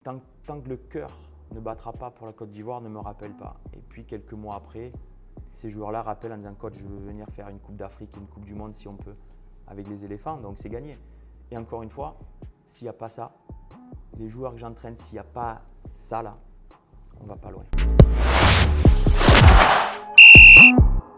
Tant que le cœur ne battra pas pour la Côte d'Ivoire, ne me rappelle pas. Et puis quelques mois après, ces joueurs-là rappellent en disant coach, je veux venir faire une Coupe d'Afrique et une Coupe du Monde si on peut, avec les éléphants, donc c'est gagné. Et encore une fois, s'il n'y a pas ça, les joueurs que j'entraîne, s'il n'y a pas ça là, on va pas loin.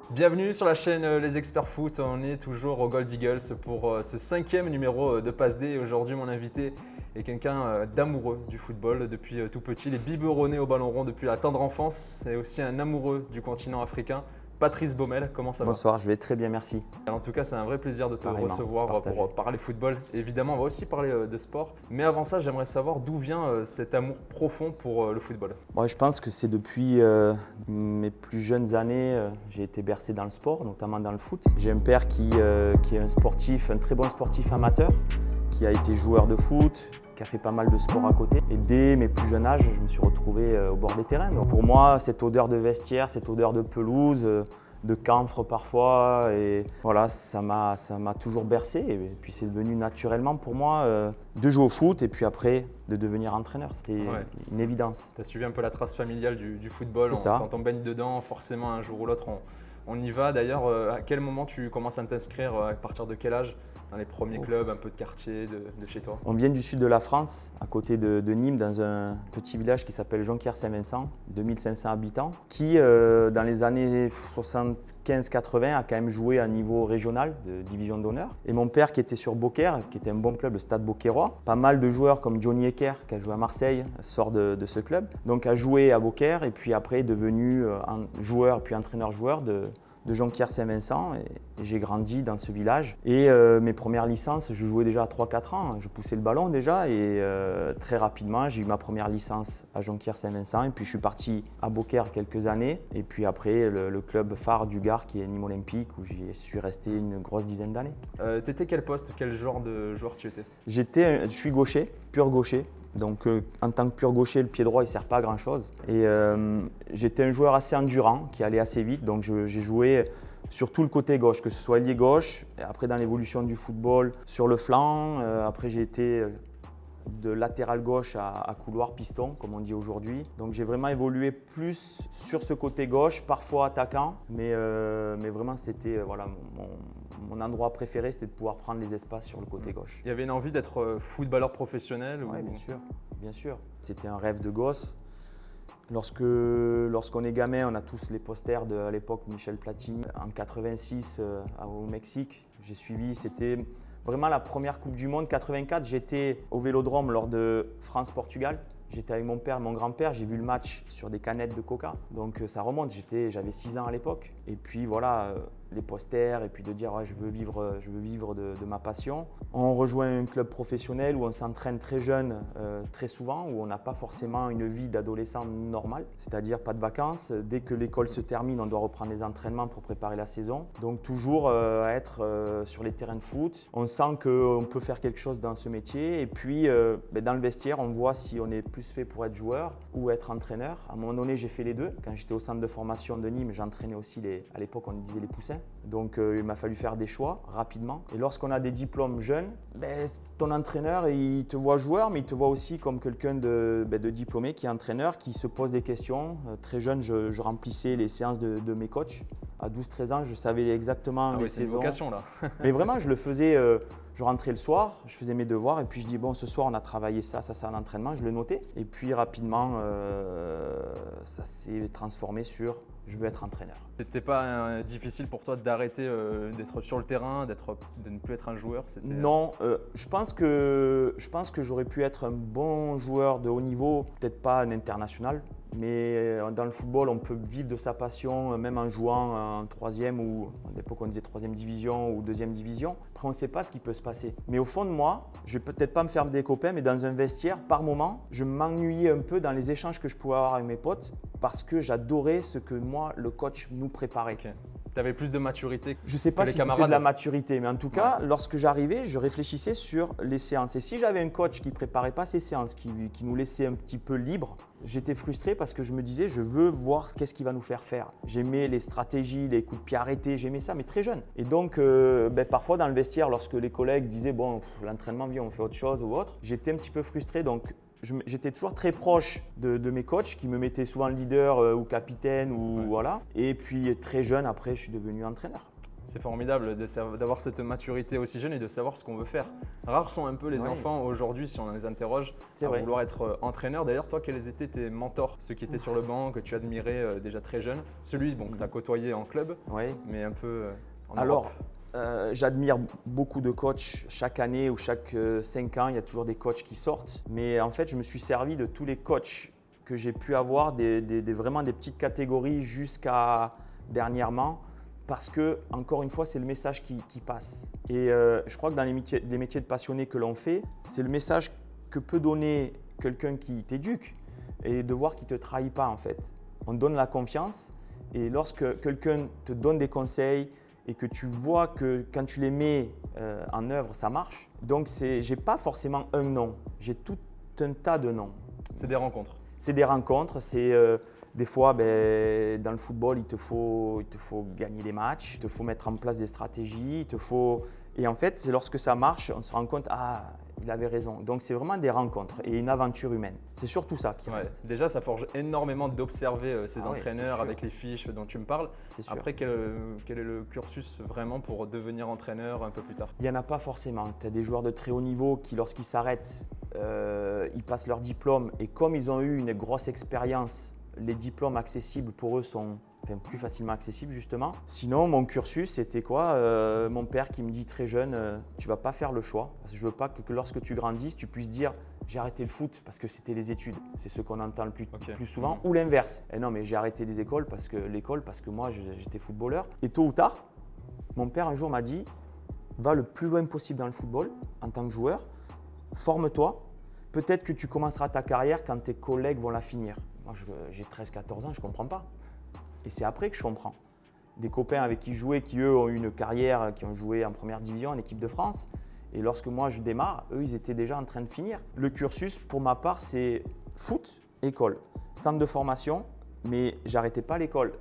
Bienvenue sur la chaîne Les Experts Foot, on est toujours au Gold Eagles pour ce 5e numéro de Passe D. Aujourd'hui mon invité est quelqu'un d'amoureux du football depuis tout petit. Il est biberonné au ballon rond depuis la tendre enfance et aussi un amoureux du continent africain. Patrice Baumel, comment ça va? Bonsoir, je vais très bien, merci. En tout cas, c'est un vrai plaisir de te Pareillement, recevoir pour parler football. Évidemment, on va aussi parler de sport. Mais avant ça, j'aimerais savoir d'où vient cet amour profond pour le football. Moi, je pense que c'est depuis mes plus jeunes années, j'ai été bercé dans le sport, notamment dans le foot. J'ai un père qui est un sportif, un très bon sportif amateur, qui a été joueur de foot, qui a fait pas mal de sport à côté. Et dès mes plus jeunes âges, je me suis retrouvé au bord des terrains. Donc pour moi, cette odeur de vestiaire, cette odeur de pelouse, de camphre parfois, et voilà, ça m'a toujours bercé. Et puis c'est devenu naturellement pour moi de jouer au foot et puis après de devenir entraîneur. C'était une évidence. Tu as suivi un peu la trace familiale du football. Quand on baigne dedans, forcément un jour ou l'autre, on y va. D'ailleurs, à quel moment tu commences à t'inscrire, à partir de quel âge, dans les premiers clubs un peu de quartier de chez toi? On vient du sud de la France, à côté de Nîmes, dans un petit village qui s'appelle Jonquière-Saint-Vincent, 2500 habitants, qui dans les années 75-80 a quand même joué à niveau régional de division d'honneur. Et mon père qui était sur Beaucaire, qui était un bon club, le Stade Beaucairois, pas mal de joueurs comme Johnny Ecker qui a joué à Marseille sort de ce club, donc a joué à Beaucaire et puis après est devenu joueur puis entraîneur-joueur de Jonquière-Saint-Vincent et j'ai grandi dans ce village. Et mes premières licences, je jouais déjà à 3-4 ans, je poussais le ballon déjà et très rapidement j'ai eu ma première licence à Jonquière-Saint-Vincent et puis je suis parti à Beaucaire quelques années et puis après le club phare du Gard qui est Nîmes Olympique où j'y suis resté une grosse dizaine d'années. T'étais quel poste, quel genre de joueur tu étais? Je suis gaucher, pur gaucher. Donc en tant que pur gaucher, le pied droit il ne sert pas à grand chose. Et j'étais un joueur assez endurant, qui allait assez vite. Donc j'ai joué sur tout le côté gauche, que ce soit ailier gauche. Et après dans l'évolution du football, sur le flanc. Après j'ai été de latéral gauche à couloir piston, comme on dit aujourd'hui. Donc j'ai vraiment évolué plus sur ce côté gauche, parfois attaquant. Mais vraiment c'était voilà, mon endroit préféré, c'était de pouvoir prendre les espaces sur le côté gauche. Il y avait une envie d'être footballeur professionnel? Oui, bien sûr. C'était un rêve de gosse. Lorsqu'on est gamin, on a tous les posters de à l'époque Michel Platini. En 86 au Mexique, j'ai suivi, c'était vraiment la première Coupe du Monde. 84, j'étais au Vélodrome lors de France-Portugal. J'étais avec mon père et mon grand-père, j'ai vu le match sur des canettes de coca. Donc ça remonte, j'avais 6 ans à l'époque. Et puis voilà, les posters et puis de dire ouais, je veux vivre de ma passion. On rejoint un club professionnel où on s'entraîne très jeune, très souvent, où on n'a pas forcément une vie d'adolescent normale, c'est-à-dire pas de vacances. Dès que l'école se termine, on doit reprendre les entraînements pour préparer la saison. Donc toujours être sur les terrains de foot. On sent qu'on peut faire quelque chose dans ce métier et puis dans le vestiaire, on voit si on est plus fait pour être joueur ou être entraîneur. À un moment donné, j'ai fait les deux. Quand j'étais au centre de formation de Nîmes, j'entraînais aussi à l'époque on disait les poussins. Donc il m'a fallu faire des choix rapidement. Et lorsqu'on a des diplômes jeunes, ton entraîneur il te voit joueur, mais il te voit aussi comme quelqu'un de diplômé qui est entraîneur, qui se pose des questions. Très jeune, je remplissais les séances de mes coachs. À 12-13 ans, je savais exactement les saisons. C'est une vocation là. Mais vraiment, je le faisais. Je rentrais le soir, je faisais mes devoirs et puis je dis bon, ce soir on a travaillé ça à l'entraînement, je le notais. Et puis rapidement, ça s'est transformé sur je veux être entraîneur. C'était pas difficile pour toi d'arrêter d'être sur le terrain, de ne plus être un joueur? Non, je pense que j'aurais pu être un bon joueur de haut niveau, peut-être pas un international. Mais dans le football, on peut vivre de sa passion même en jouant en troisième ou à l'époque on disait troisième division ou deuxième division. Après, on ne sait pas ce qui peut se passer. Mais au fond de moi, je vais peut-être pas me faire des copains, mais dans un vestiaire, par moment, je m'ennuyais un peu dans les échanges que je pouvais avoir avec mes potes parce que j'adorais ce que moi, le coach nous préparait. Okay. Tu avais plus de maturité que Je ne sais pas si c'était de la maturité, mais en tout cas, lorsque j'arrivais, je réfléchissais sur les séances. Et si j'avais un coach qui ne préparait pas ces séances, qui nous laissait un petit peu libres, j'étais frustré parce que je me disais, je veux voir qu'est-ce qu'il va nous faire faire. J'aimais les stratégies, les coups de pied arrêtés, j'aimais ça, mais très jeune. Et donc, parfois dans le vestiaire, lorsque les collègues disaient, bon, l'entraînement, viens, on fait autre chose ou autre, j'étais un petit peu frustré. Donc, J'étais toujours très proche de mes coachs qui me mettaient souvent leader ou capitaine ou voilà. Et puis très jeune, après, je suis devenu entraîneur. C'est formidable d'avoir cette maturité aussi jeune et de savoir ce qu'on veut faire. Rares sont un peu les enfants aujourd'hui, si on les interroge, à vouloir être entraîneur. D'ailleurs, toi, quels étaient tes mentors, ceux qui étaient sur le banc, que tu admirais déjà très jeune? Celui que tu as côtoyé en club, mais un peu en Europe. J'admire beaucoup de coachs. Chaque année ou chaque 5 ans, il y a toujours des coachs qui sortent. Mais en fait, je me suis servi de tous les coachs que j'ai pu avoir, vraiment des petites catégories jusqu'à dernièrement. Parce que, encore une fois, c'est le message qui passe. Et je crois que dans les métiers de passionnés que l'on fait, c'est le message que peut donner quelqu'un qui t'éduque et de voir qu'il ne te trahit pas en fait. On te donne la confiance et lorsque quelqu'un te donne des conseils et que tu vois que quand tu les mets en œuvre, ça marche. Donc, je n'ai pas forcément un nom, j'ai tout un tas de noms. C'est des rencontres. C'est des rencontres, c'est… Des fois, dans le football, il te faut gagner des matchs, il te faut mettre en place des stratégies, Et en fait, c'est lorsque ça marche, on se rend compte, il avait raison. Donc, c'est vraiment des rencontres et une aventure humaine. C'est surtout ça qui reste. Déjà, ça forge énormément d'observer ces entraîneurs avec les fiches dont tu me parles. Après, quel est le cursus vraiment pour devenir entraîneur un peu plus tard? Il n'y en a pas forcément. Tu as des joueurs de très haut niveau qui, lorsqu'ils s'arrêtent, ils passent leur diplôme et comme ils ont eu une grosse expérience, les diplômes accessibles pour eux sont plus facilement accessibles justement. Sinon, mon cursus, c'était quoi? Mon père qui me dit très jeune, tu ne vas pas faire le choix. Parce que je ne veux pas que lorsque tu grandisses, tu puisses dire j'ai arrêté le foot parce que c'était les études. C'est ce qu'on entend le plus souvent. Ou l'inverse. Et non, mais j'ai arrêté l'école parce que moi, j'étais footballeur. Et tôt ou tard, mon père un jour m'a dit va le plus loin possible dans le football en tant que joueur, forme-toi. Peut-être que tu commenceras ta carrière quand tes collègues vont la finir. Moi, j'ai 13-14 ans, je ne comprends pas. Et c'est après que je comprends. Des copains avec qui je jouais, qui eux ont eu une carrière, qui ont joué en première division, en équipe de France. Et lorsque moi je démarre, eux, ils étaient déjà en train de finir. Le cursus, pour ma part, c'est foot, école, centre de formation, mais j'arrêtais pas l'école.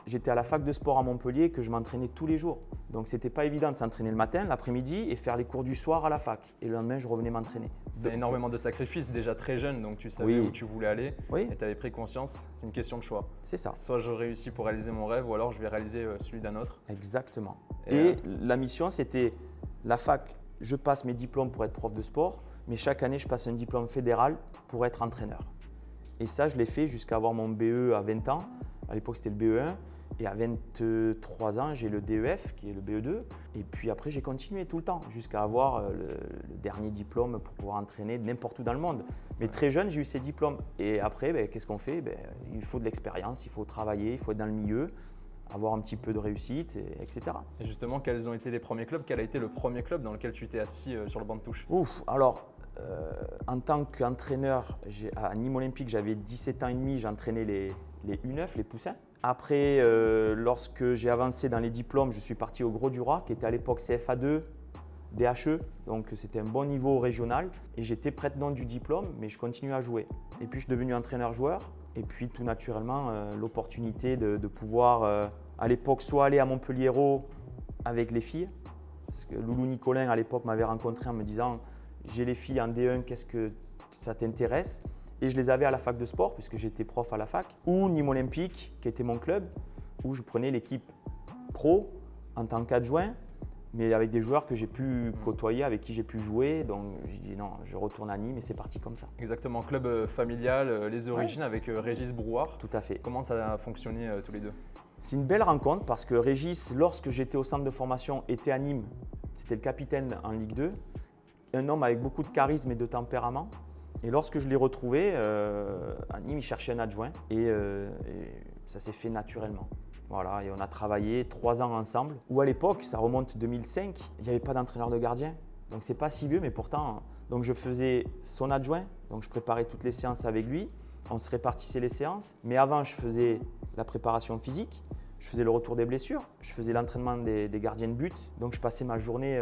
J'étais à la fac de sport à Montpellier que je m'entraînais tous les jours. Donc, ce n'était pas évident de s'entraîner le matin, l'après-midi et faire les cours du soir à la fac. Et le lendemain, je revenais m'entraîner. C'est énormément de sacrifices déjà très jeune, donc tu savais où tu voulais aller et tu avais pris conscience. C'est une question de choix. C'est ça. Soit je réussis pour réaliser mon rêve ou alors je vais réaliser celui d'un autre. Exactement. Et la mission, c'était la fac. Je passe mes diplômes pour être prof de sport, mais chaque année, je passe un diplôme fédéral pour être entraîneur. Et ça, je l'ai fait jusqu'à avoir mon BE à 20 ans. À l'époque, c'était le BE1. Et à 23 ans, j'ai le DEF, qui est le BE2. Et puis après, j'ai continué tout le temps, jusqu'à avoir le dernier diplôme pour pouvoir entraîner n'importe où dans le monde. Mais très jeune, j'ai eu ces diplômes. Et après, qu'est-ce qu'on fait? Il faut de l'expérience, il faut travailler, il faut être dans le milieu, avoir un petit peu de réussite, etc. Et justement, quels ont été les premiers clubs? Quel a été le premier club dans lequel tu t'es assis sur le banc de touche? Alors, en tant qu'entraîneur, à Nîmes Olympique, j'avais 17 ans et demi, j'entraînais les U9, les poussins. Après, lorsque j'ai avancé dans les diplômes, je suis parti au Gros du Roi, qui était à l'époque CFA2, DHE, donc c'était un bon niveau régional. Et j'étais prête-nom du diplôme, mais je continuais à jouer. Et puis, je suis devenu entraîneur-joueur. Et puis, tout naturellement, l'opportunité de pouvoir, à l'époque, soit aller à Montpellier-Hérault avec les filles. Parce que Loulou Nicolin, à l'époque, m'avait rencontré en me disant « J'ai les filles en D1, qu'est-ce que ça t'intéresse ?» Et je les avais à la fac de sport, puisque j'étais prof à la fac, ou Nîmes Olympique, qui était mon club, où je prenais l'équipe pro en tant qu'adjoint, mais avec des joueurs que j'ai pu côtoyer, avec qui j'ai pu jouer. Donc j'ai dit non, je retourne à Nîmes et c'est parti comme ça. Exactement, club familial, les origines avec Régis Brouard. Tout à fait. Comment ça a fonctionné tous les deux? C'est une belle rencontre parce que Régis, lorsque j'étais au centre de formation, était à Nîmes. C'était le capitaine en Ligue 2, un homme avec beaucoup de charisme et de tempérament. Et lorsque je l'ai retrouvé, à Nîmes, il cherchait un adjoint et ça s'est fait naturellement. Voilà, et on a travaillé 3 ans ensemble. Où à l'époque, ça remonte 2005, il n'y avait pas d'entraîneur de gardien. Donc c'est pas si vieux, mais pourtant, donc je faisais son adjoint, donc je préparais toutes les séances avec lui. On se répartissait les séances. Mais avant, je faisais la préparation physique, je faisais le retour des blessures, je faisais l'entraînement des gardiens de but. Donc je passais ma journée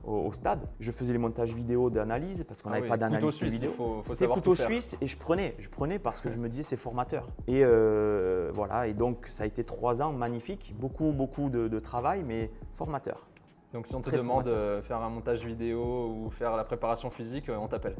au stade. Je faisais les montages vidéo d'analyse parce qu'on n'avait pas d'analyse vidéo. C'était couteau suisse et je prenais parce que je me disais c'est formateur. Et voilà, et donc ça a été 3 ans magnifiques, beaucoup de travail mais formateur. Donc si on te Très demande formateur. faire un montage vidéo ou faire la préparation physique, on t'appelle.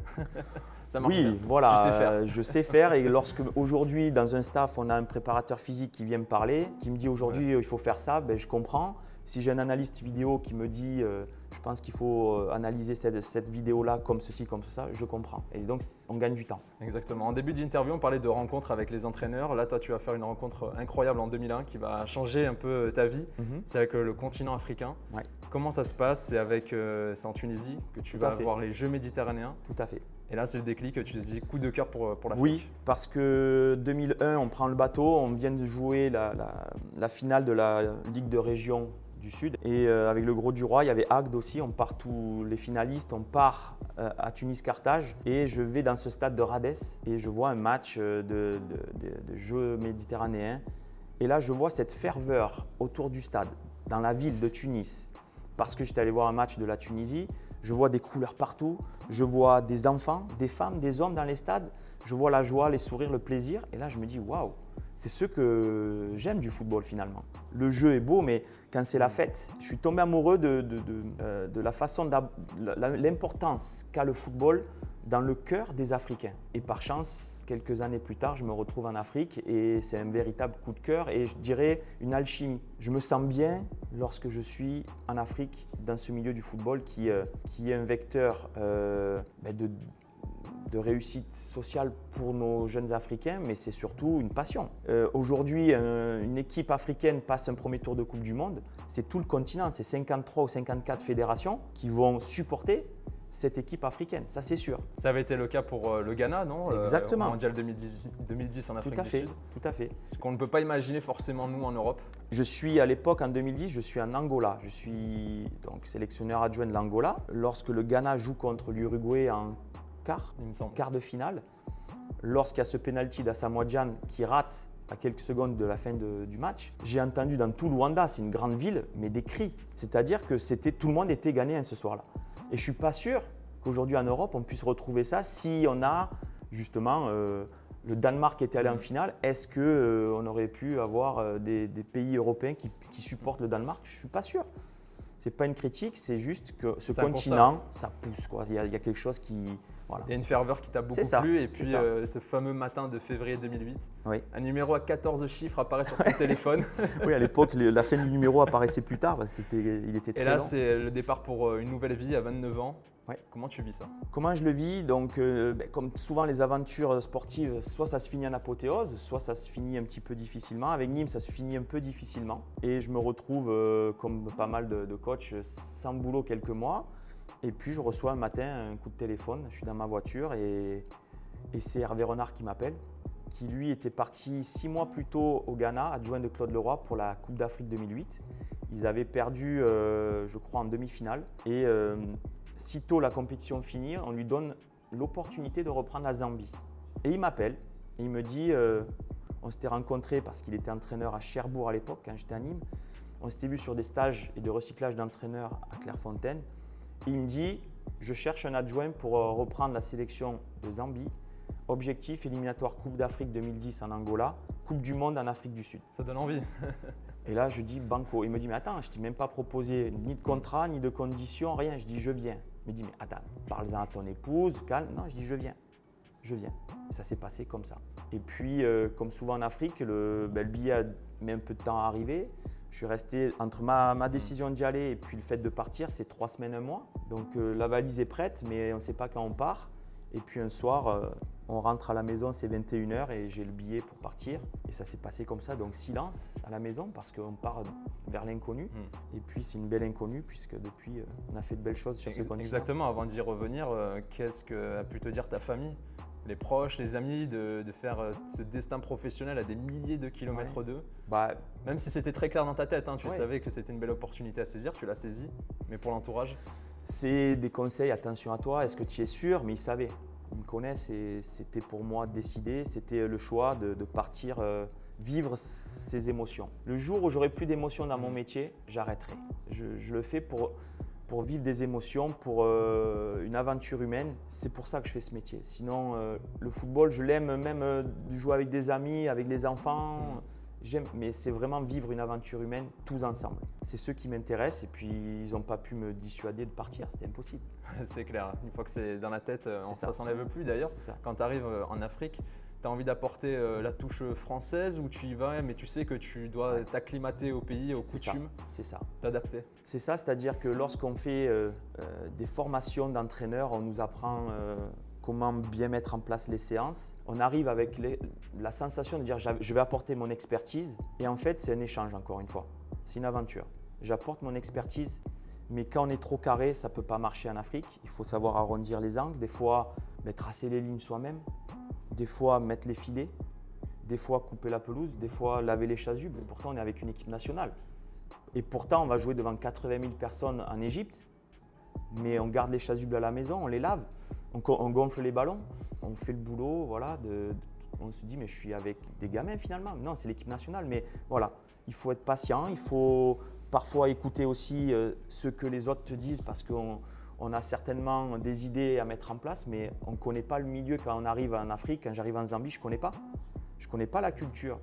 Ça marche Oui, bien. voilà, Tu sais faire. je sais faire et lorsque aujourd'hui dans un staff on a un préparateur physique qui vient me parler, qui me dit aujourd'hui il faut faire ça, ben, je comprends. Si j'ai un analyste vidéo qui me dit je pense qu'il faut analyser cette vidéo-là comme ceci, comme ça, je comprends. Et donc on gagne du temps. Exactement. En début d'interview, on parlait de rencontres avec les entraîneurs. Là, toi, tu vas faire une rencontre incroyable en 2001 qui va changer un peu ta vie. Mhm. C'est avec le continent africain. Ouais. Comment ça se passe? C'est en Tunisie que tu Tout à vas fait. voir les Jeux méditerranéens. Tout à fait. Et là, c'est le déclic. Tu te dis coup de cœur pour l'Afrique. Oui, parce que 2001, on prend le bateau, on vient de jouer la finale de la Ligue de région du Sud. Et avec le Gros du Roi, il y avait Agde aussi, on part tous les finalistes, on part à Tunis-Carthage. Et je vais dans ce stade de Rades et je vois un match de Jeux méditerranéens. Et là, je vois cette ferveur autour du stade, dans la ville de Tunis. Parce que j'étais allé voir un match de la Tunisie, je vois des couleurs partout, je vois des enfants, des femmes, des hommes dans les stades, je vois la joie, les sourires, le plaisir. Et là, je me dis, waouh, c'est ce que j'aime du football finalement. Le jeu est beau, mais quand c'est la fête, je suis tombé amoureux de la façon, l'importance qu'a le football dans le cœur des Africains. Et par chance, quelques années plus tard, je me retrouve en Afrique et c'est un véritable coup de cœur et je dirais une alchimie. Je me sens bien lorsque je suis en Afrique dans ce milieu du football qui est un vecteur de réussite sociale pour nos jeunes Africains, mais c'est surtout une passion. Aujourd'hui, une équipe africaine passe un premier tour de Coupe du Monde, c'est tout le continent, c'est 53 ou 54 fédérations qui vont supporter cette équipe africaine, ça c'est sûr. Ça avait été le cas pour le Ghana, non? Exactement. Au Mondial 2010 en Afrique Tout à du fait, Sud. tout à fait. Ce qu'on ne peut pas imaginer forcément nous en Europe. Je suis à l'époque, en 2010, je suis en Angola. Je suis donc sélectionneur adjoint de l'Angola. Lorsque le Ghana joue contre l'Uruguay en Il me semble. quart de finale, lorsqu'il y a ce penalty d'Asamoah Gyan qui rate à quelques secondes de la fin du match, j'ai entendu dans tout Luanda, c'est une grande ville, mais des cris. C'est-à-dire que tout le monde était ghanéen ce soir-là. Et je ne suis pas sûr qu'aujourd'hui en Europe, on puisse retrouver ça si on a justement le Danemark qui était allé en finale. Est-ce qu'on aurait pu avoir des pays européens qui supportent le Danemark? Je ne suis pas sûr. Ce n'est pas une critique, c'est juste que ce continent, ça pousse, quoi. Il y a quelque chose qui… Voilà. Il y a une ferveur qui t'a beaucoup ça, plu. Et c'est puis ça. ce fameux matin de février 2008, Oui. un numéro à 14 chiffres apparaît sur ton téléphone. Oui, à l'époque, la fin du numéro apparaissait plus tard, parce il était très Et là, long. c'est le départ pour une nouvelle vie à 29 ans. Ouais. Comment tu vis ça? Comment je le vis? Donc, comme souvent les aventures sportives, soit ça se finit en apothéose, soit ça se finit un petit peu difficilement. Avec Nîmes, ça se finit un peu difficilement. Et je me retrouve, comme pas mal de coachs, sans boulot quelques mois. Et puis, je reçois un matin un coup de téléphone. Je suis dans ma voiture et c'est Hervé Renard qui m'appelle, qui lui était parti 6 mois plus tôt au Ghana, adjoint de Claude Leroy pour la Coupe d'Afrique 2008. Ils avaient perdu, je crois, en demi-finale. Et sitôt la compétition finie, on lui donne l'opportunité de reprendre la Zambie. Et il m'appelle et il me dit, on s'était rencontrés parce qu'il était entraîneur à Cherbourg à l'époque, quand j'étais à Nîmes. On s'était vu sur des stages et de recyclage d'entraîneurs à Clairefontaine. Et il me dit, je cherche un adjoint pour reprendre la sélection de Zambie. Objectif, éliminatoire Coupe d'Afrique 2010 en Angola, Coupe du Monde en Afrique du Sud. Ça donne envie. Et là, je dis banco. Il me dit, mais attends, je ne t'ai même pas proposé ni de contrat, ni de conditions, rien. Je dis, je viens. Il me dit, mais attends, parle-en à ton épouse, calme. Non, je dis, je viens. Je viens. Et ça s'est passé comme ça. Et puis, comme souvent en Afrique, le billet a mis un peu de temps à arriver. Je suis resté entre ma décision d'y aller et puis le fait de partir, c'est 3 semaines, 1 mois. Donc la valise est prête, mais on ne sait pas quand on part. Et puis un soir, on rentre à la maison, c'est 21h et j'ai le billet pour partir. Et ça s'est passé comme ça, donc silence à la maison parce qu'on part vers l'inconnu. Et puis c'est une belle inconnue puisque depuis, on a fait de belles choses sur ce continent. Exactement, avant d'y revenir, qu'est-ce qu'a pu te dire ta famille, les proches, les amis, de faire ce destin professionnel à des milliers de kilomètres d'eux? Même si c'était très clair dans ta tête, tu savais que c'était une belle opportunité à saisir, tu l'as saisi, mais pour l'entourage? C'est des conseils, attention à toi, est-ce que tu es sûr? Mais ils savaient, ils me connaissent et c'était pour moi décidé, c'était le choix de partir vivre ces émotions. Le jour où j'aurai plus d'émotions dans mon métier, j'arrêterai. Je le fais pour vivre des émotions, pour une aventure humaine. C'est pour ça que je fais ce métier. Sinon, le football, je l'aime même de jouer avec des amis, avec les enfants. mais c'est vraiment vivre une aventure humaine tous ensemble. C'est ce qui m'intéresse et puis ils n'ont pas pu me dissuader de partir, c'était impossible. C'est clair, une fois que c'est dans la tête, ça ça. ne s'enlève plus d'ailleurs. C'est ça. Quand tu arrives en Afrique, tu as envie d'apporter la touche française ou tu y vas, mais tu sais que tu dois t'acclimater au pays, aux coutumes, C'est ça. t'adapter. C'est ça, c'est-à-dire que lorsqu'on fait des formations d'entraîneurs, on nous apprend comment bien mettre en place les séances. On arrive avec la sensation de dire je vais apporter mon expertise et en fait c'est un échange encore une fois, c'est une aventure. J'apporte mon expertise mais quand on est trop carré ça ne peut pas marcher en Afrique. Il faut savoir arrondir les angles, des fois tracer les lignes soi-même, des fois mettre les filets, des fois couper la pelouse, des fois laver les chasubles et pourtant on est avec une équipe nationale. Et pourtant on va jouer devant 80 000 personnes en Égypte mais on garde les chasubles à la maison, on les lave. On gonfle les ballons, on fait le boulot, voilà, on se dit mais je suis avec des gamins finalement. Non, c'est l'équipe nationale, mais voilà, il faut être patient, il faut parfois écouter aussi ce que les autres te disent parce qu'on a certainement des idées à mettre en place, mais on ne connaît pas le milieu quand on arrive en Afrique. Quand j'arrive en Zambie, je ne connais pas la culture.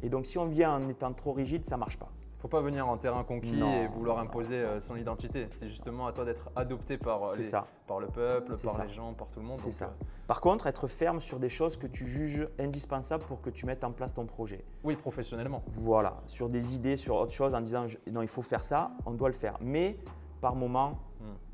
Et donc si on vient en étant trop rigide, ça ne marche pas. Il ne faut pas venir en terrain conquis et vouloir imposer son identité. C'est justement à toi d'être adopté par le peuple, par les gens, par tout le monde. C'est ça. Par contre, être ferme sur des choses que tu juges indispensables pour que tu mettes en place ton projet. Oui, professionnellement. Voilà, sur des idées, sur autre chose, en disant non, il faut faire ça, on doit le faire. Mais par moment,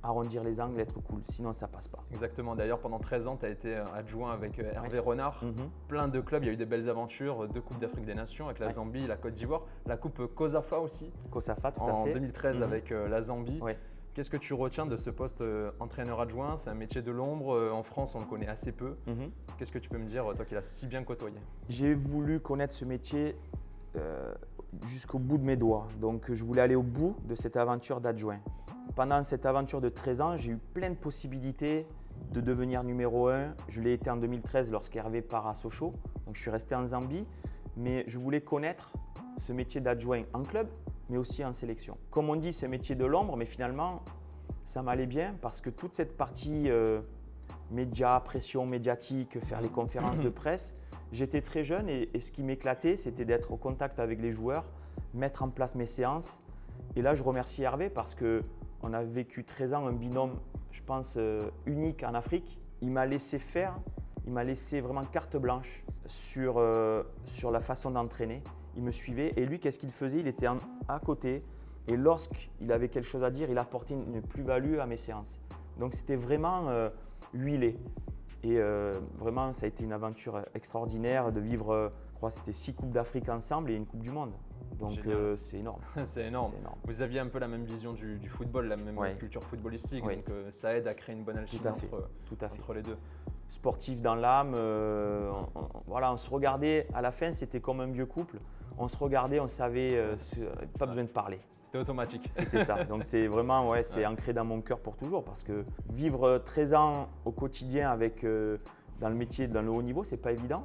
arrondir les angles, être cool, sinon ça passe pas. Exactement, d'ailleurs pendant 13 ans, tu as été adjoint avec Hervé Renard. Plein de clubs, il y a eu des belles aventures, 2 Coupes d'Afrique des Nations avec la Zambie, la Côte d'Ivoire, la Coupe COSAFA aussi. COSAFA, tout à en fait. 2013 avec la Zambie. Ouais. Qu'est-ce que tu retiens de ce poste entraîneur adjoint? C'est un métier de l'ombre, en France on le connaît assez peu. Qu'est-ce que tu peux me dire, toi qui l'as si bien côtoyé? J'ai voulu connaître ce métier jusqu'au bout de mes doigts, donc je voulais aller au bout de cette aventure d'adjoint. Pendant cette aventure de 13 ans, j'ai eu plein de possibilités de devenir numéro 1. Je l'ai été en 2013 lorsqu'Hervé part à Sochaux, donc je suis resté en Zambie, mais je voulais connaître ce métier d'adjoint en club, mais aussi en sélection. Comme on dit, c'est un métier de l'ombre, mais finalement, ça m'allait bien parce que toute cette partie médias, pression médiatique, faire les conférences de presse, j'étais très jeune et ce qui m'éclatait, c'était d'être au contact avec les joueurs, mettre en place mes séances. Et là, je remercie Hervé parce qu'on a vécu 13 ans un binôme, je pense, unique en Afrique. Il m'a laissé faire, il m'a laissé vraiment carte blanche sur la façon d'entraîner. Il me suivait et lui, qu'est-ce qu'il faisait? Il était à côté et lorsqu'il avait quelque chose à dire, il apportait une plus-value à mes séances. Donc c'était vraiment huilé. Et vraiment, ça a été une aventure extraordinaire de vivre, je crois que c'était 6 Coupes d'Afrique ensemble et une Coupe du Monde. Donc c'est énorme. C'est énorme. Vous aviez un peu la même vision du football, la même culture footballistique, donc ça aide à créer une bonne alchimie entre les deux. Sportif dans l'âme, on se regardait, à la fin c'était comme un vieux couple, on se regardait, on savait, pas besoin de parler. C'était automatique. C'était ça, donc c'est vraiment, c'est ancré dans mon cœur pour toujours parce que vivre 13 ans au quotidien avec, dans le métier, dans le haut niveau, c'est pas évident,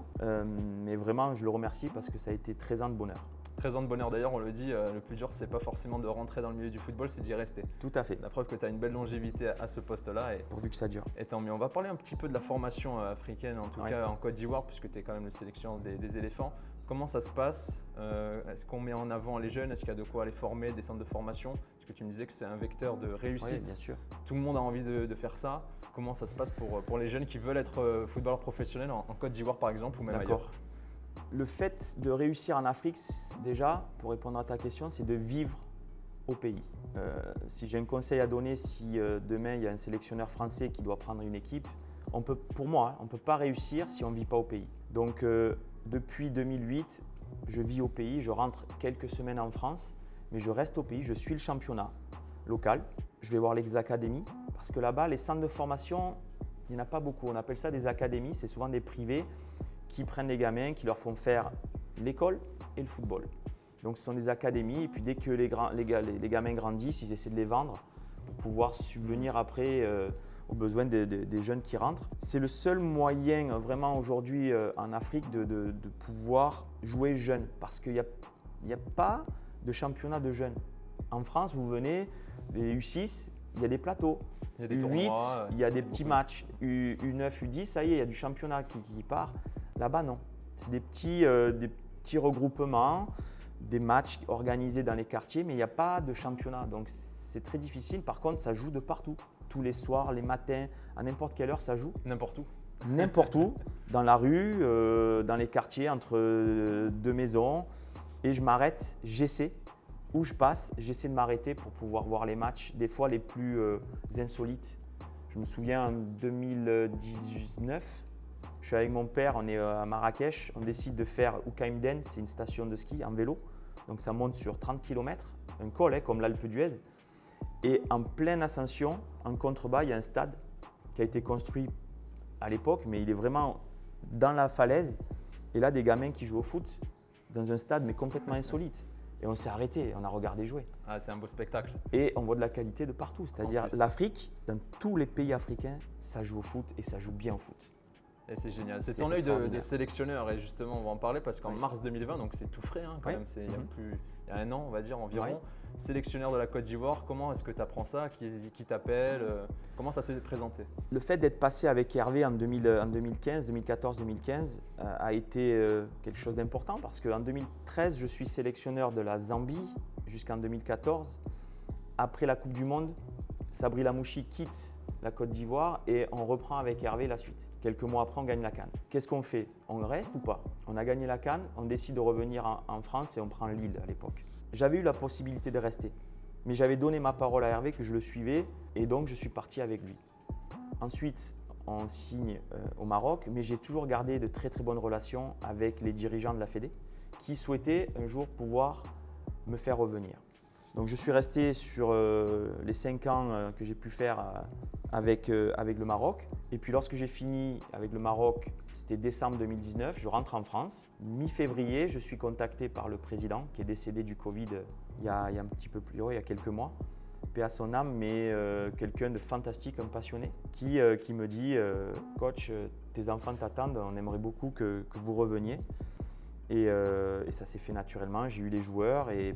mais vraiment je le remercie parce que ça a été 13 ans de bonheur. 13 ans de bonheur d'ailleurs, on le dit, le plus dur c'est pas forcément de rentrer dans le milieu du football, c'est d'y rester. Tout à fait. La preuve que tu as une belle longévité à ce poste-là. Pourvu que ça dure. Et tant mieux. On va parler un petit peu de la formation africaine, en tout cas en Côte d'Ivoire, puisque tu es quand même le sélectionneur des éléphants. Comment ça se passe? Est-ce qu'on met en avant les jeunes? Est-ce qu'il y a de quoi les former, des centres de formation? Parce que tu me disais que c'est un vecteur de réussite. Oui, bien sûr. Tout le monde a envie de faire ça. Comment ça se passe pour les jeunes qui veulent être footballeurs professionnels en Côte d'Ivoire par exemple ou même ailleurs? Le fait de réussir en Afrique, déjà, pour répondre à ta question, c'est de vivre au pays. Si j'ai un conseil à donner, si demain il y a un sélectionneur français qui doit prendre une équipe, pour moi, on ne peut pas réussir si on ne vit pas au pays. Donc depuis 2008, je vis au pays, je rentre quelques semaines en France, mais je reste au pays, je suis le championnat local. Je vais voir les académies, parce que là-bas, les centres de formation, il n'y en a pas beaucoup. On appelle ça des académies, c'est souvent des privés qui prennent les gamins, qui leur font faire l'école et le football. Donc ce sont des académies et puis dès que les gamins grandissent, ils essaient de les vendre pour pouvoir subvenir après aux besoins des jeunes qui rentrent. C'est le seul moyen vraiment aujourd'hui en Afrique de pouvoir jouer jeune parce qu'il n'y a pas de championnat de jeunes. En France, vous venez, les U6, il y a des plateaux. Il y a des U8, tournois, il y a des petits matchs. U9, U10, ça y est, il y a du championnat qui part. Là-bas, non. C'est des petits regroupements. des matchs organisés dans les quartiers, mais il n'y a pas de championnat. Donc c'est très difficile. Par contre, ça joue de partout. Tous les soirs, les matins, à n'importe quelle heure, ça joue. N'importe où. N'importe où, dans la rue, dans les quartiers, entre deux maisons. Et je m'arrête, j'essaie. Où je passe, j'essaie de m'arrêter pour pouvoir voir les matchs, des fois les plus insolites. Je me souviens en 2019, je suis avec mon père, on est à Marrakech, on décide de faire Oukaïmeden, c'est une station de ski en vélo. Donc ça monte sur 30 km, un col comme l'Alpe d'Huez. Et en pleine ascension, en contrebas, il y a un stade qui a été construit à l'époque, mais il est vraiment dans la falaise. Et là, des gamins qui jouent au foot dans un stade, mais complètement insolite. Et on s'est arrêté, on a regardé jouer. Ah, c'est un beau spectacle. Et on voit de la qualité de partout. C'est-à-dire l'Afrique, dans tous les pays africains, ça joue au foot et ça joue bien au foot. Et c'est génial. C'est ton œil de sélectionneur et justement on va en parler parce qu'en mars 2020, donc c'est tout frais quand même, c'est il y a un an on va dire environ, sélectionneur de la Côte d'Ivoire, comment est-ce que tu apprends ça, qui t'appelle, comment ça s'est présenté? Le fait d'être passé avec Hervé en 2015, 2014-2015 a été quelque chose d'important parce qu'en 2013 je suis sélectionneur de la Zambie jusqu'en 2014. Après la Coupe du Monde, Sabri Lamouchi quitte la Côte d'Ivoire et on reprend avec Hervé la suite. Quelques mois après, on gagne la CAN. Qu'est-ce qu'on fait? On reste ou pas? On a gagné la CAN, on décide de revenir en France et on prend Lille à l'époque. J'avais eu la possibilité de rester, mais j'avais donné ma parole à Hervé que je le suivais et donc je suis parti avec lui. Ensuite, on signe au Maroc, mais j'ai toujours gardé de très très bonnes relations avec les dirigeants de la Fédé qui souhaitaient un jour pouvoir me faire revenir. Donc je suis resté sur les 5 ans que j'ai pu faire avec le Maroc. Et puis lorsque j'ai fini avec le Maroc, c'était décembre 2019, je rentre en France. Mi-février, je suis contacté par le président qui est décédé du Covid il y a un petit peu plus, il y a quelques mois. Paix à son âme, mais quelqu'un de fantastique, un passionné, qui me dit « Coach, tes enfants t'attendent, on aimerait beaucoup que vous reveniez ». Et ça s'est fait naturellement, j'ai eu les joueurs et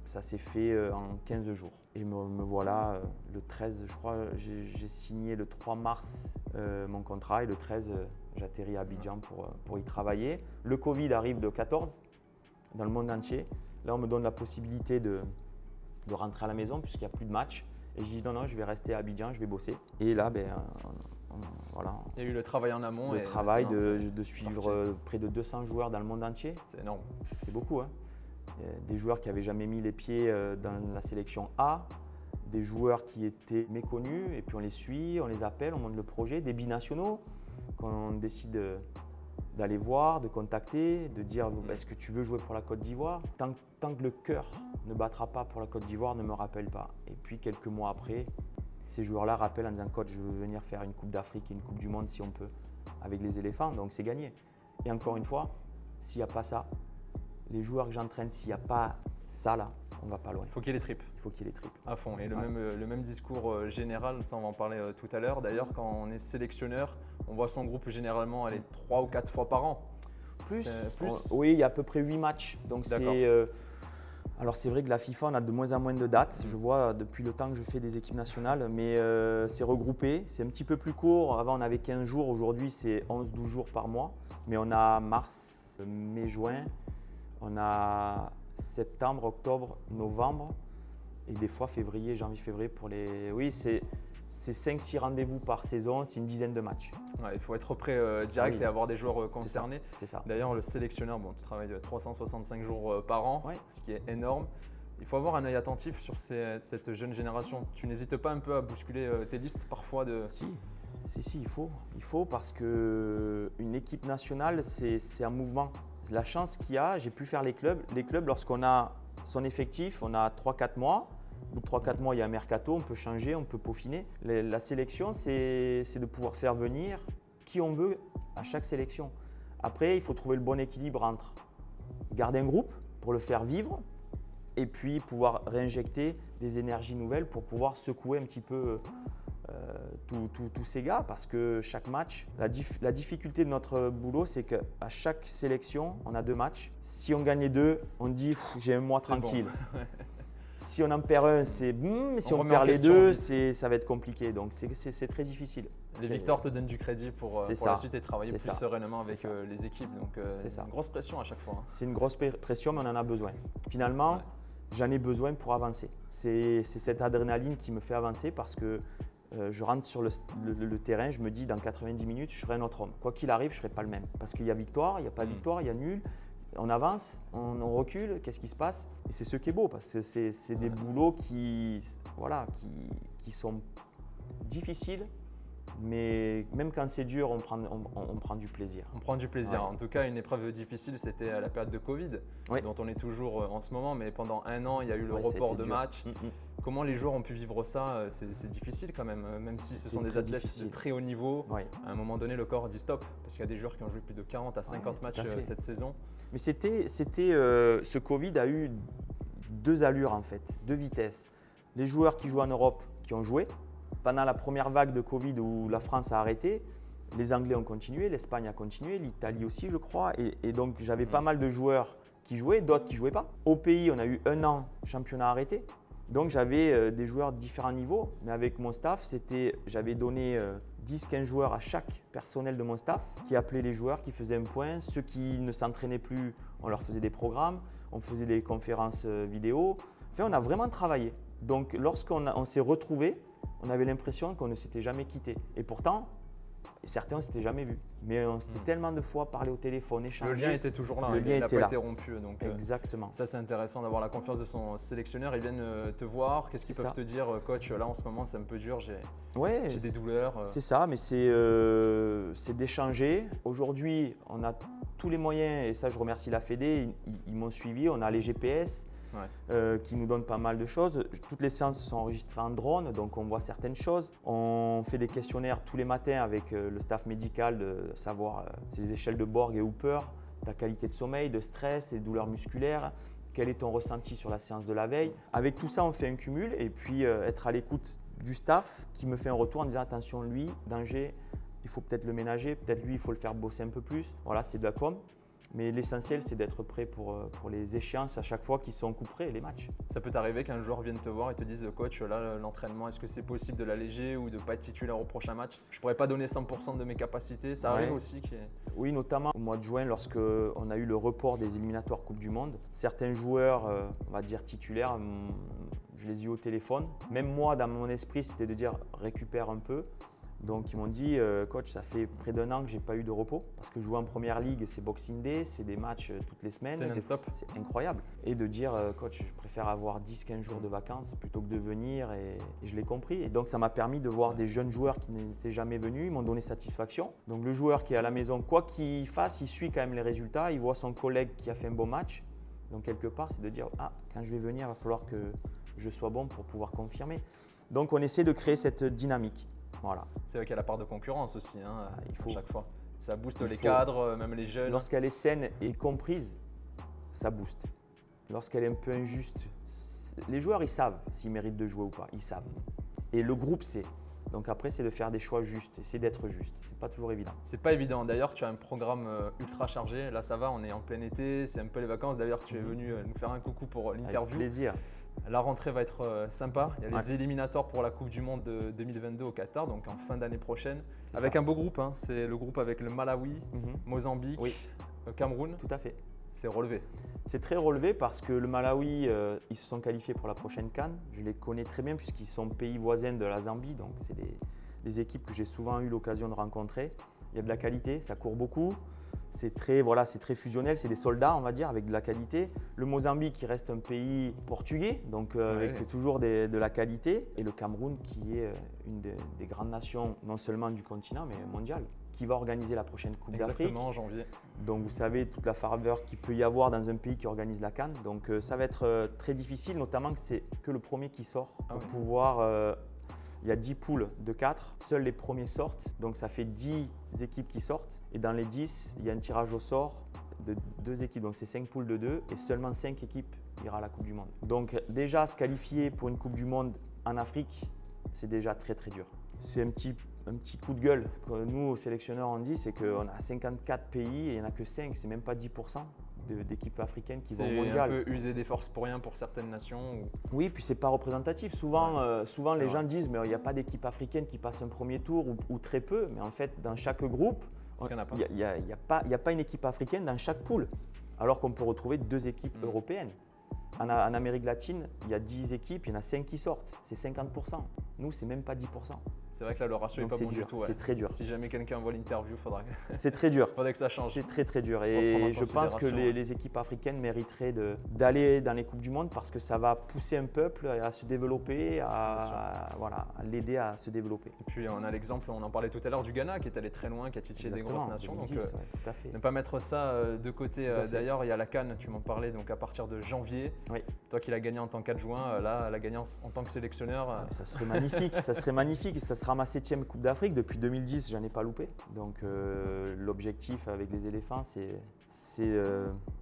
ça s'est fait en 15 jours. Et me voilà le 13, je crois, j'ai signé le 3 mars mon contrat et le 13, j'atterris à Abidjan pour y travailler. Le Covid arrive le 14 dans le monde entier. Là, on me donne la possibilité de rentrer à la maison puisqu'il n'y a plus de match. Et je dis non, je vais rester à Abidjan, je vais bosser. Et là, voilà. Il y a eu le travail en amont. Le travail de suivre près de 200 joueurs dans le monde entier. C'est énorme. C'est beaucoup, hein. Des joueurs qui n'avaient jamais mis les pieds dans la sélection A, des joueurs qui étaient méconnus, et puis on les suit, on les appelle, on monte le projet, des binationaux qu'on décide d'aller voir, de contacter, de dire est-ce que tu veux jouer pour la Côte d'Ivoire? Tant que le cœur ne battra pas pour la Côte d'Ivoire, ne me rappelle pas. Et puis quelques mois après, ces joueurs-là rappellent en disant coach, je veux venir faire une Coupe d'Afrique et une Coupe du Monde si on peut, avec les éléphants, donc c'est gagné. Et encore une fois, s'il n'y a pas ça, les joueurs que j'entraîne, s'il n'y a pas ça là, on ne va pas loin. Il faut qu'il y ait les tripes. Il faut qu'il y ait les tripes. À fond. Et le même discours général, ça on va en parler tout à l'heure. D'ailleurs, quand on est sélectionneur, on voit son groupe généralement aller 3 ou 4 fois par an. Plus. Oui, il y a à peu près 8 matchs. Donc alors c'est vrai que la FIFA, on a de moins en moins de dates. Je vois depuis le temps que je fais des équipes nationales, mais c'est regroupé. C'est un petit peu plus court. Avant, on avait 15 jours. Aujourd'hui, c'est 11-12 jours par mois. Mais on a mars, mai, juin. On a septembre, octobre, novembre et des fois février, janvier-février pour les… Oui, c'est 5-6 rendez-vous par saison, c'est une dizaine de matchs. Ouais, il faut être prêt direct et avoir des joueurs concernés. C'est ça. D'ailleurs, le sélectionneur, tu travailles 365 jours par an, ce qui est énorme. Il faut avoir un œil attentif sur cette jeune génération. Tu n'hésites pas un peu à bousculer tes listes parfois de… Si, il faut. Il faut parce qu'une équipe nationale, c'est un mouvement. La chance qu'il y a, j'ai pu faire les clubs. Les clubs, lorsqu'on a son effectif, on a 3-4 mois. Au bout de 3-4 mois, il y a un mercato, on peut changer, on peut peaufiner. La sélection, c'est de pouvoir faire venir qui on veut à chaque sélection. Après, il faut trouver le bon équilibre entre garder un groupe pour le faire vivre et puis pouvoir réinjecter des énergies nouvelles pour pouvoir secouer un petit peu tous ces gars, parce que chaque match, la difficulté de notre boulot, c'est qu'à chaque sélection, on a 2 matchs. Si on gagne les 2, on dit j'ai un mois tranquille. Bon. Si on en perd un, c'est boum, mais si on perd les 2, ça va être compliqué. Donc c'est très difficile. Les victoires te donnent du crédit pour la suite et travailler plus sereinement avec les équipes. Donc c'est une grosse pression à chaque fois. C'est une grosse pression, mais on en a besoin. Finalement, j'en ai besoin pour avancer. C'est cette adrénaline qui me fait avancer parce que je rentre sur le terrain, je me dis dans 90 minutes, je serai un autre homme. Quoi qu'il arrive, je ne serai pas le même. Parce qu'il y a victoire, il n'y a pas victoire, il y a nul. On avance, on recule, qu'est-ce qui se passe? Et c'est ce qui est beau parce que c'est des boulots qui sont difficiles. Mais même quand c'est dur, on prend du plaisir. On prend du plaisir. En tout cas, une épreuve difficile, c'était la période de Covid, dont on est toujours en ce moment. Mais pendant un an, il y a eu le report de match. Comment les joueurs ont pu vivre ça? C'est difficile quand même si ce sont des athlètes de très haut niveau. À un moment donné, le corps dit stop. Parce qu'il y a des joueurs qui ont joué plus de 40 à 50 matchs cette saison. Mais ce Covid a eu deux allures en fait, deux vitesses. Les joueurs qui jouent en Europe, qui ont joué. Pendant la première vague de Covid où la France a arrêté, les Anglais ont continué, l'Espagne a continué, l'Italie aussi je crois. Et donc j'avais pas mal de joueurs qui jouaient, d'autres qui ne jouaient pas. Au pays, on a eu un an championnat arrêté. Donc j'avais des joueurs de différents niveaux. Mais avec mon staff, j'avais donné 10-15 joueurs à chaque personnel de mon staff qui appelait les joueurs, qui faisaient un point. Ceux qui ne s'entraînaient plus, on leur faisait des programmes, on faisait des conférences vidéo. Enfin, on a vraiment travaillé. Donc lorsqu'on s'est retrouvés, on avait l'impression qu'on ne s'était jamais quitté. Et pourtant, certains ne s'étaient jamais vus. Mais on s'était tellement de fois parlé au téléphone, échangé. Le lien était toujours là, il n'a pas été rompu. Donc, exactement. Ça, c'est intéressant d'avoir la confiance de son sélectionneur. Ils viennent te voir. Qu'est-ce qu'ils peuvent te dire, coach? Là, en ce moment, c'est un peu dur, j'ai des douleurs. C'est ça, mais c'est d'échanger. Aujourd'hui, on a tous les moyens, et ça, je remercie la Fédé. Ils m'ont suivi. On a les GPS. Qui nous donne pas mal de choses. Toutes les séances sont enregistrées en drone, donc on voit certaines choses. On fait des questionnaires tous les matins avec le staff médical de savoir ces échelles de Borg et Hooper, ta qualité de sommeil, de stress et de douleurs musculaires, quel est ton ressenti sur la séance de la veille. Avec tout ça, on fait un cumul et puis être à l'écoute du staff qui me fait un retour en disant attention, lui, danger, il faut peut-être le ménager, peut-être lui, il faut le faire bosser un peu plus. Voilà, c'est de la com. Mais l'essentiel, c'est d'être prêt pour les échéances à chaque fois qui sont couperées, les matchs. Ça peut t'arriver qu'un joueur vienne te voir et te dise « Coach, là, l'entraînement, est-ce que c'est possible de l'alléger ou de ne pas être titulaire au prochain match? Je ne pourrais pas donner 100% de mes capacités. » Ça arrive aussi Oui, notamment au mois de juin, lorsqu'on a eu le report des éliminatoires Coupe du Monde. Certains joueurs, on va dire titulaires, je les ai eu au téléphone. Même moi, dans mon esprit, c'était de dire « récupère un peu ». Donc ils m'ont dit coach, ça fait près d'un an que j'ai pas eu de repos parce que jouer en première ligue, c'est Boxing Day, c'est des matchs toutes les semaines. C'est non-stop. C'est incroyable. Et de dire coach, je préfère avoir 10-15 jours de vacances plutôt que de venir et je l'ai compris. Et donc ça m'a permis de voir des jeunes joueurs qui n'étaient jamais venus, ils m'ont donné satisfaction. Donc le joueur qui est à la maison, quoi qu'il fasse, il suit quand même les résultats, il voit son collègue qui a fait un beau match. Donc quelque part, c'est de dire quand je vais venir, il va falloir que je sois bon pour pouvoir confirmer. Donc on essaie de créer cette dynamique. Voilà. C'est vrai qu'il y a la part de concurrence aussi, il faut chaque fois. Ça booste les cadres, même les jeunes. Lorsqu'elle est saine et comprise, ça booste. Lorsqu'elle est un peu injuste, les joueurs ils savent s'ils méritent de jouer ou pas, ils savent. Et le groupe sait. Donc après, c'est de faire des choix justes, c'est d'être juste. C'est pas toujours évident. C'est pas évident. D'ailleurs, tu as un programme ultra chargé. Là, ça va, on est en plein été, c'est un peu les vacances. D'ailleurs, tu es venu nous faire un coucou pour l'interview. Avec plaisir. La rentrée va être sympa. Il y a les éliminatoires pour la Coupe du Monde de 2022 au Qatar, donc en fin d'année prochaine. Avec un beau groupe, c'est le groupe avec le Malawi, Mozambique, le Cameroun. Tout à fait. C'est relevé. C'est très relevé parce que le Malawi, ils se sont qualifiés pour la prochaine CAN. Je les connais très bien puisqu'ils sont pays voisins de la Zambie, donc c'est des équipes que j'ai souvent eu l'occasion de rencontrer. Il y a de la qualité, ça court beaucoup. C'est très fusionnel, c'est des soldats, on va dire, avec de la qualité. Le Mozambique qui reste un pays portugais, donc avec toujours de la qualité. Et le Cameroun qui est une des grandes nations, non seulement du continent, mais mondiale, qui va organiser la prochaine Coupe d'Afrique. Exactement, en janvier. Donc vous savez toute la faveur qu'il peut y avoir dans un pays qui organise la CAN. Donc ça va être très difficile, notamment que c'est que le premier qui sort pour pouvoir… Il y a 10 poules de 4, seuls les premiers sortent, donc ça fait 10 équipes qui sortent. Et dans les 10, il y a un tirage au sort de 2 équipes, donc c'est 5 poules de 2 et seulement 5 équipes iront à la Coupe du Monde. Donc déjà se qualifier pour une Coupe du Monde en Afrique, c'est déjà très très dur. C'est un petit coup de gueule que nous, aux sélectionneurs, on dit, c'est qu'on a 54 pays et il n'y en a que 5, c'est même pas 10%. d'équipes africaines qui vont au C'est mondial. un peu user des forces pour rien pour certaines nations. Oui, puis c'est pas représentatif. Souvent, souvent c'est les vrai. gens disent mais il n'y a pas d'équipe africaine qui passe un premier tour ou très peu. Mais en fait, dans chaque groupe, Parce qu'il y en a pas. il n'y a pas une équipe africaine dans chaque poule. Alors qu'on peut retrouver 2 équipes européennes. En Amérique latine, il y a 10 équipes, il y en a 5 qui sortent. C'est 50%. Nous, c'est même pas 10%. C'est vrai que là, le ratio n'est Donc pas c'est bon dur, du tout. Ouais. c'est très dur. Si jamais quelqu'un voit l'interview, C'est très dur. faudrait que ça change. C'est très très dur Faut prendre en et je pense que considération, les équipes africaines mériteraient d'aller dans les Coupes du Monde parce que ça va pousser un peuple à se développer, à l'aider à se développer. Et puis on a l'exemple, on en parlait tout à l'heure, du Ghana qui est allé très loin, qui a titillé des Exactement, grosses nations. 2010, Donc ouais, tout à fait. ne pas mettre ça de côté. Tout à fait. D'ailleurs, il y a la CAN, tu m'en parlais, donc à partir de janvier. Oui. Toi qui l'as gagné en tant qu'adjoint, là, elle a gagné en tant que sélectionneur. Ça serait magnifique, ça serait magnifique. Ça sera ma 7e Coupe d'Afrique. Depuis 2010, j'en ai pas loupé. Donc l'objectif avec les éléphants, c'est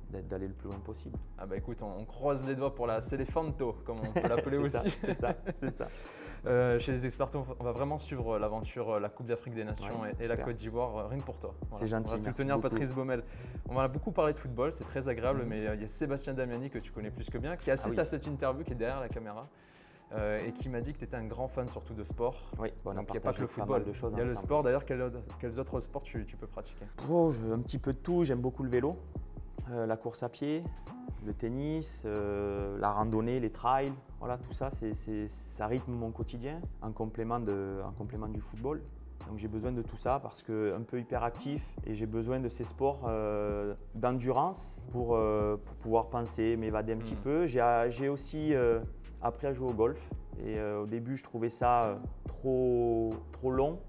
d'aller le plus loin possible. Ah bah écoute, on croise les doigts pour la Celefanto, comme on peut l'appeler aussi. C'est ça. Chez les experts, on va vraiment suivre l'aventure, la Coupe d'Afrique des Nations et la super. Côte d'Ivoire, rien que pour toi. Voilà. C'est gentil, On va merci soutenir beaucoup. Patrice Baumel. On va beaucoup parler de football, c'est très agréable, mais il y a Sébastien Damiani que tu connais plus que bien, qui assiste oui. à cette interview, qui est derrière la caméra. Et qui m'a dit que tu étais un grand fan surtout de sport. Oui, bon, on a Donc il n'y a pas que partagé le pas football, mal de choses il y a le ensemble. sport. D'ailleurs, quels autres sports tu peux pratiquer? Un petit peu de tout, j'aime beaucoup le vélo, la course à pied, le tennis, la randonnée, les trails. Voilà, tout ça, ça rythme mon quotidien en complément du football. Donc j'ai besoin de tout ça parce que un peu hyperactif et j'ai besoin de ces sports d'endurance pour pouvoir penser, m'évader un petit peu. J'ai aussi appris à jouer au golf et au début je trouvais ça trop long,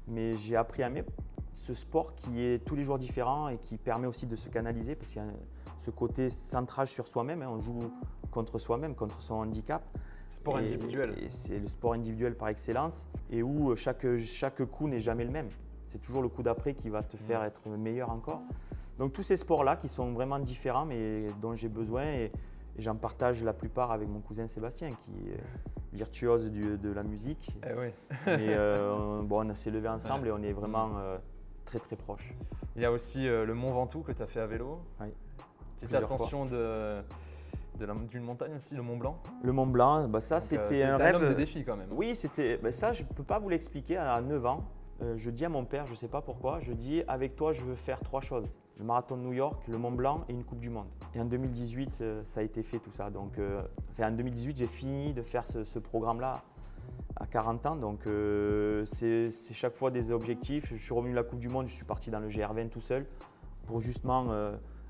mais j'ai appris à aimer ce sport qui est tous les jours différent et qui permet aussi de se canaliser parce qu'il y a ce côté centrage sur soi-même, on joue contre soi-même, contre son handicap. Sport individuel. Et c'est le sport individuel par excellence et où chaque coup n'est jamais le même. C'est toujours le coup d'après qui va te faire être meilleur encore. Donc tous ces sports-là qui sont vraiment différents mais dont j'ai besoin et j'en partage la plupart avec mon cousin Sébastien qui est virtuose de la musique. Eh oui. Mais on s'est levés ensemble et on est vraiment très très proches. Il y a aussi le Mont Ventoux que tu as fait à vélo. Oui. Petite Plusieurs ascension d'une montagne aussi, le Mont Blanc. Le Mont Blanc, ça Donc, c'était un un rêve. homme de défi quand même. Oui, ça je ne peux pas vous l'expliquer à 9 ans. Je dis à mon père, je ne sais pas pourquoi, je dis avec toi je veux faire 3 choses. Le marathon de New York, le Mont Blanc et une Coupe du Monde. Et en 2018, ça a été fait tout ça. Donc, en 2018, j'ai fini de faire ce programme-là à 40 ans. Donc c'est chaque fois des objectifs. Je suis revenu de la Coupe du Monde, je suis parti dans le GR20 tout seul pour justement,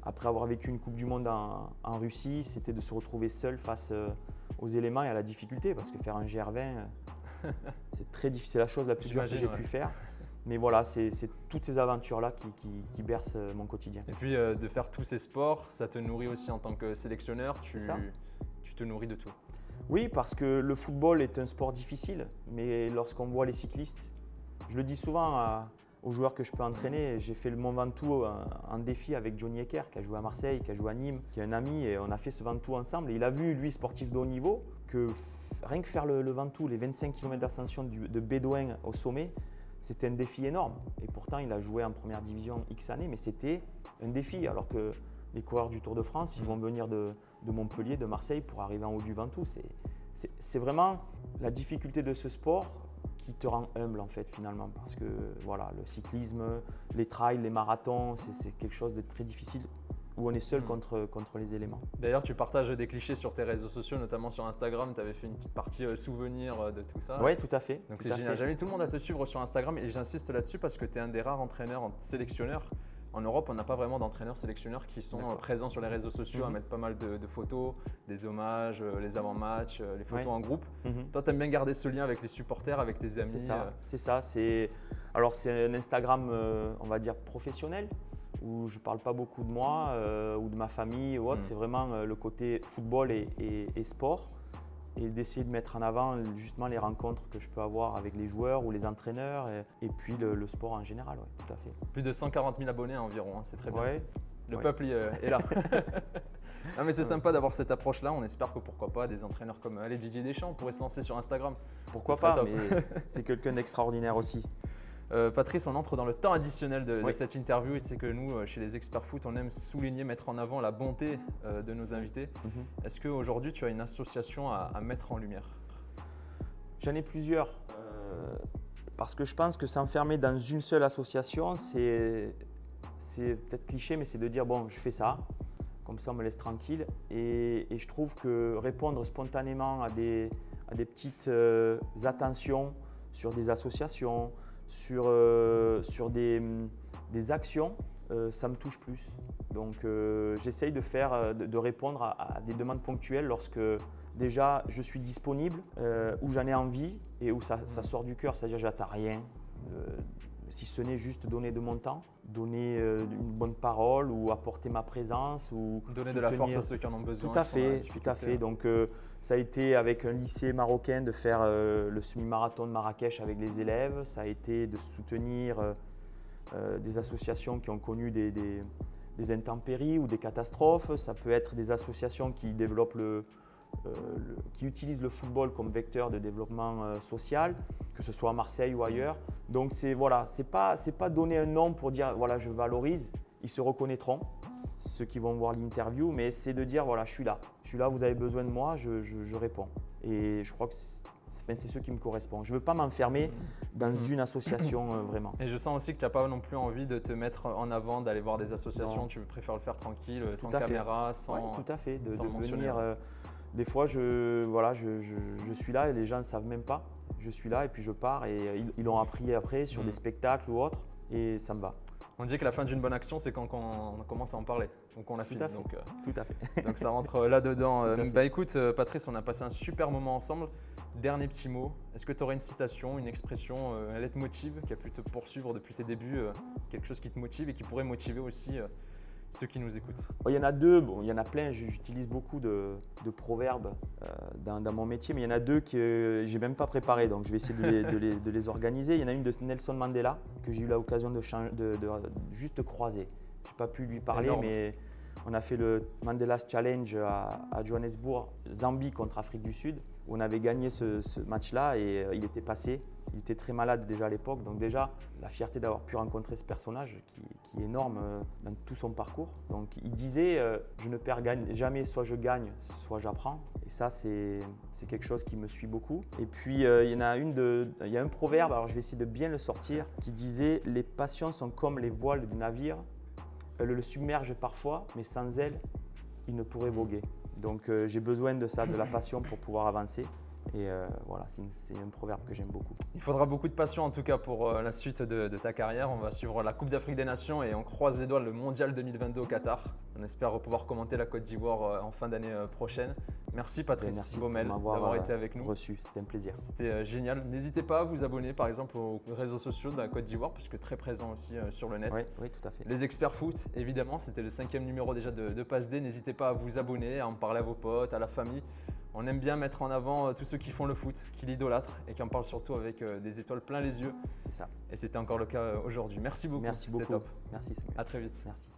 après avoir vécu une Coupe du Monde en Russie, c'était de se retrouver seul face aux éléments et à la difficulté parce que faire un GR20, c'est très difficile, c'est la chose la plus dure que j'ai pu faire. Mais voilà, c'est toutes ces aventures-là qui bercent mon quotidien. Et puis de faire tous ces sports, ça te nourrit aussi en tant que sélectionneur, tu te nourris de tout. Oui, parce que le football est un sport difficile, mais lorsqu'on voit les cyclistes, je le dis souvent aux joueurs que je peux entraîner, j'ai fait le Mont Ventoux en défi avec Johnny Ecker qui a joué à Marseille, qui a joué à Nîmes, qui est un ami et on a fait ce Ventoux ensemble. Et il a vu, lui, sportif de haut niveau, que rien que faire le Ventoux, les 25 km d'ascension de Bédouin au sommet, c'était un défi énorme. Et pourtant, il a joué en première division X années, mais c'était un défi. Alors que les coureurs du Tour de France, ils vont venir de Montpellier, de Marseille pour arriver en haut du Ventoux. C'est vraiment la difficulté de ce sport qui te rend humble en fait finalement parce que voilà, le cyclisme, les trails, les marathons, c'est quelque chose de très difficile où on est seul contre les éléments. D'ailleurs, tu partages des clichés sur tes réseaux sociaux, notamment sur Instagram. Tu avais fait une petite partie souvenir de tout ça. Oui, tout à fait. Donc c'est génial. J'invite tout le monde à te suivre sur Instagram et j'insiste là-dessus parce que tu es un des rares entraîneurs sélectionneurs. En Europe, on n'a pas vraiment d'entraîneurs sélectionneurs qui sont présents sur les réseaux sociaux à mettre pas mal de photos, des hommages, les avant-matchs, les photos en groupe. Toi, tu aimes bien garder ce lien avec les supporters, avec tes amis. C'est ça. Alors c'est un Instagram, on va dire, professionnel, où je ne parle pas beaucoup de moi ou de ma famille ou autre. C'est vraiment le côté football et sport. Et d'essayer de mettre en avant justement les rencontres que je peux avoir avec les joueurs ou les entraîneurs et puis le sport en général, ouais, tout à fait. Plus de 140 000 abonnés environ, c'est très bien. Ouais, le peuple est là. Non, mais c'est sympa d'avoir cette approche-là. On espère que pourquoi pas des entraîneurs comme Didier Deschamps pourraient se lancer sur Instagram. Pourquoi pas, mais c'est quelqu'un d'extraordinaire aussi. Patrice, on entre dans le temps additionnel de cette interview et tu sais que nous, chez les experts foot, on aime souligner, mettre en avant la bonté de nos invités. Est-ce qu'aujourd'hui, tu as une association à mettre en lumière? J'en ai plusieurs. Parce que je pense que s'enfermer dans une seule association, c'est peut-être cliché, mais c'est de dire bon, je fais ça, comme ça on me laisse tranquille. Et je trouve que répondre spontanément à des petites attentions sur des associations, sur des actions, ça me touche plus. Donc j'essaye de répondre à des demandes ponctuelles lorsque déjà je suis disponible, où j'en ai envie et où ça sort du cœur, c'est-à-dire j'attends rien, si ce n'est juste donner de mon temps, donner une bonne parole ou apporter ma présence ou donner soutenir. de la force à ceux qui en ont besoin. Tout à fait. Donc ça a été avec un lycée marocain de faire le semi-marathon de Marrakech avec les élèves, ça a été de soutenir des associations qui ont connu des intempéries ou des catastrophes, ça peut être des associations qui développent qui utilisent le football comme vecteur de développement social, que ce soit à Marseille ou ailleurs. Donc c'est pas donner un nom pour dire voilà je valorise, ils se reconnaîtront, ceux qui vont voir l'interview, mais c'est de dire voilà je suis là, vous avez besoin de moi, je réponds. Et je crois que c'est ce qui me correspond. Je ne veux pas m'enfermer dans une association vraiment. Et je sens aussi que tu n'as pas non plus envie de te mettre en avant, d'aller voir des associations, Non. Tu préfères le faire tranquille, sans caméra, sans. Oui, tout à fait, de mentionner. venir. Des fois, je suis là et les gens ne savent même pas. Je suis là et puis je pars et ils l'ont appris après sur des spectacles ou autres et ça me va. On dit que la fin d'une bonne action, c'est quand on commence à en parler, donc on la filme. Tout à fait. Donc ça rentre là-dedans. Écoute, Patrice, on a passé un super moment ensemble. Dernier petit mot, est-ce que tu aurais une citation, une expression, un leitmotiv qui a pu te poursuivre depuis tes débuts, quelque chose qui te motive et qui pourrait motiver aussi ceux qui nous écoutent? Il y en a deux, il y en a plein, j'utilise beaucoup de proverbes dans mon métier, mais il y en a deux que j'ai même pas préparés, donc je vais essayer de les organiser. Il y en a une de Nelson Mandela que j'ai eu l'occasion de juste croiser. Je n'ai pas pu lui parler, mais on a fait le Mandela's Challenge à Johannesburg, Zambie contre Afrique du Sud, où on avait gagné ce match-là et il était passé. Il était très malade déjà à l'époque, donc déjà la fierté d'avoir pu rencontrer ce personnage qui est énorme dans tout son parcours. Donc il disait je ne perds jamais, soit je gagne, soit j'apprends. Et ça c'est quelque chose qui me suit beaucoup. Et puis il y a un proverbe, alors je vais essayer de bien le sortir, qui disait les passions sont comme les voiles du navire. Elle le submerge parfois, mais sans elle, il ne pourrait voguer. Donc j'ai besoin de ça, de la passion pour pouvoir avancer. Et voilà, c'est un proverbe que j'aime beaucoup. Il faudra beaucoup de passion en tout cas pour la suite de ta carrière. On va suivre la Coupe d'Afrique des Nations et on croise les doigts le Mondial 2022 au Qatar. On espère pouvoir commenter la Côte d'Ivoire en fin d'année prochaine. Merci Patrice Baumel d'avoir été avec nous. Reçu, c'était un plaisir. C'était génial. N'hésitez pas à vous abonner par exemple aux réseaux sociaux de la Côte d'Ivoire puisque très présent aussi sur le net. Oui, tout à fait. Les experts foot, évidemment, c'était le 5e numéro déjà de Passe D. N'hésitez pas à vous abonner, à en parler à vos potes, à la famille. On aime bien mettre en avant tous ceux qui font le foot, qui l'idolâtrent et qui en parlent surtout avec des étoiles plein les yeux. C'est ça. Et c'était encore le cas aujourd'hui. Merci beaucoup. Merci beaucoup. Top. Merci Samuel. À très vite. Merci.